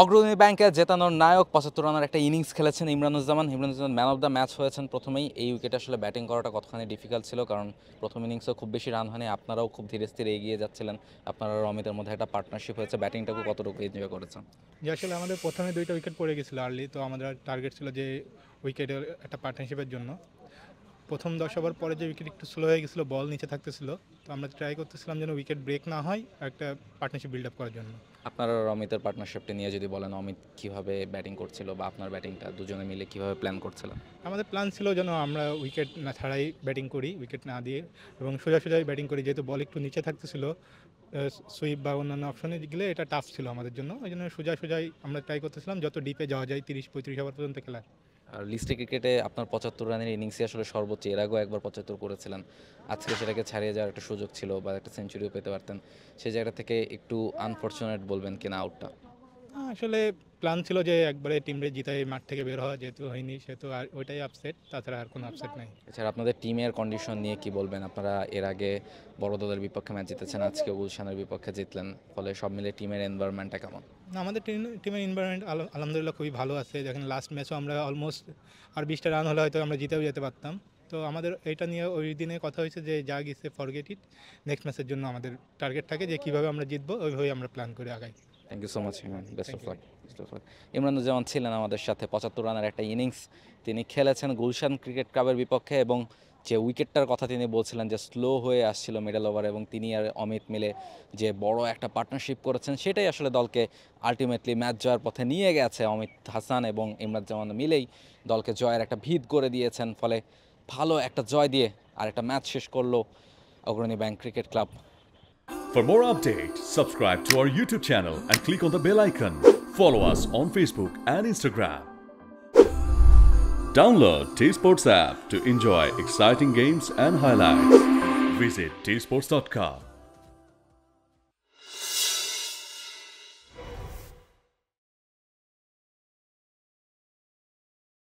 অগ্রণী ব্যাংকে জেতানোর নায়ক ৭৫ রানের একটা ইনিংস খেলেছেন Imranuzzaman man of the match হয়েছেন। প্রথমেই এই উইকেটে আসলে ব্যাটিং করাটা কতখানি ডিফিকাল্ট ছিল, কারণ প্রথম ইনিংসেও খুব বেশি রান হয়নি, আপনারাও খুব ধীরে স্থিরে এগিয়ে যাচ্ছিলেন, আপনারা অমিতের মধ্যে একটা পার্টনারশিপ হয়েছে, ব্যাটিংটাকে কতটুকু এনজয় করেছেন? যে আসলে আমাদের প্রথমে 2টা উইকেট পড়ে গেছিলো আর্লি, তো আমাদের টার্গেট ছিল যে উইকেটের একটা পার্টনারশিপের জন্য। প্রথম 10 ওভার পরে যে উইকেট একটু স্লো হয়ে গেছিলো, বল নিচে থাকতেছিল, তো আমরা ট্রাই করতেছিলাম যেন উইকেট ব্রেক না হয়, একটা পার্টনারশিপ বিল্ড আপ করার জন্য। আপনারা অমিতের পার্টনারশিপটা নিয়ে যদি বলেন, অমিত কীভাবে ব্যাটিং করছিল বা আপনার ব্যাটিংটা দুজনে মিলে কীভাবে প্ল্যান করছিলেন? আমাদের প্ল্যান ছিল যেন আমরা উইকেট না ছাড়াই ব্যাটিং করি, উইকেট না দিয়ে, এবং সোজাই ব্যাটিং করি, যেহেতু বল একটু নিচে থাকতেছিল। সুইপ বা অন্যান্য অপশনে গেলে এটা টাফ ছিল আমাদের জন্য, ওই জন্য সোজাই আমরা ট্রাই করতেছিলাম যত ডিপে যাওয়া যায়, 30-35 ওভার পর্যন্ত খেলার। আর লিস্টে ক্রিকেটে আপনার ৭৫ রানের ইনিংসই আসলে সর্বোচ্চ, এর আগেও একবার ৭৫ করেছিলেন, আজকে সেটাকে ছাড়িয়ে যাওয়ার একটা সুযোগ ছিল বা একটা সেঞ্চুরিও পেতে পারতেন, সেই জায়গা থেকে একটু আনফর্চুনেট বলবেন কিনা আউটটা? আসলে প্ল্যান ছিল যে একবারে টিমরে জিতাই মাঠ থেকে বের হওয়া, যেহেতু হয়নি সেহেতু আর ওইটাই আপসেট, তাছাড়া আর কোনো আপসেট নাই। এছাড়া আপনাদের টিমের কন্ডিশন নিয়ে কি বলবেন? আপনারা এর আগে বড় দলের বিপক্ষে ম্যাচ জিতেছেন, আজকে গুলশানের বিপক্ষে জিতলেন, ফলে সব মিলে টিমের এনভায়রনমেন্টটা কেমন? না, আমাদের টিমের এনভায়রনমেন্ট আলহামদুলিল্লাহ খুবই ভালো আছে। দেখেন লাস্ট ম্যাচও আমরা অলমোস্ট আর 20টা রান হলে হয়তো আমরা জিতেও যেতে পারতাম। তো আমাদের এটা নিয়ে ওই দিনে কথা হয়েছে যে যা গেছে ফরগেট ইট, নেক্সট ম্যাচের জন্য আমাদের টার্গেট থাকে যে কীভাবে আমরা জিতবো, ওইভাবে আমরা প্ল্যান করে আগাই। Thank you so much Imran, best of luck. Imranuzzaman ছিলেন আমাদের সাথে। ৭৫ রানের একটা ইনিংস তিনি খেলেছেন গুলশান ক্রিকেট ক্লাবের বিপক্ষে, এবং যে উইকেটটার কথা তিনি বলছিলেন যে স্লো হয়ে আসছিল মিডল ওভার, এবং তিনি আর অমিত মিলে যে বড় একটা পার্টনারশিপ করেছেন, সেটাই আসলে দলকে আলটিমেটলি ম্যাচ জয়ের পথে নিয়ে গেছে। অমিত হাসান এবং ইমরানুজ্জামান মিলেই দলকে জয়ের একটা ভিত করে দিয়েছেন, ফলে ভালো একটা জয় দিয়ে আর একটা ম্যাচ শেষ করলো অগ্রণী bank cricket club. For more updates, subscribe to our YouTube channel and click on the bell icon. Follow us on Facebook and Instagram. Download T-Sports app to enjoy exciting games and highlights. Visit tsports.com.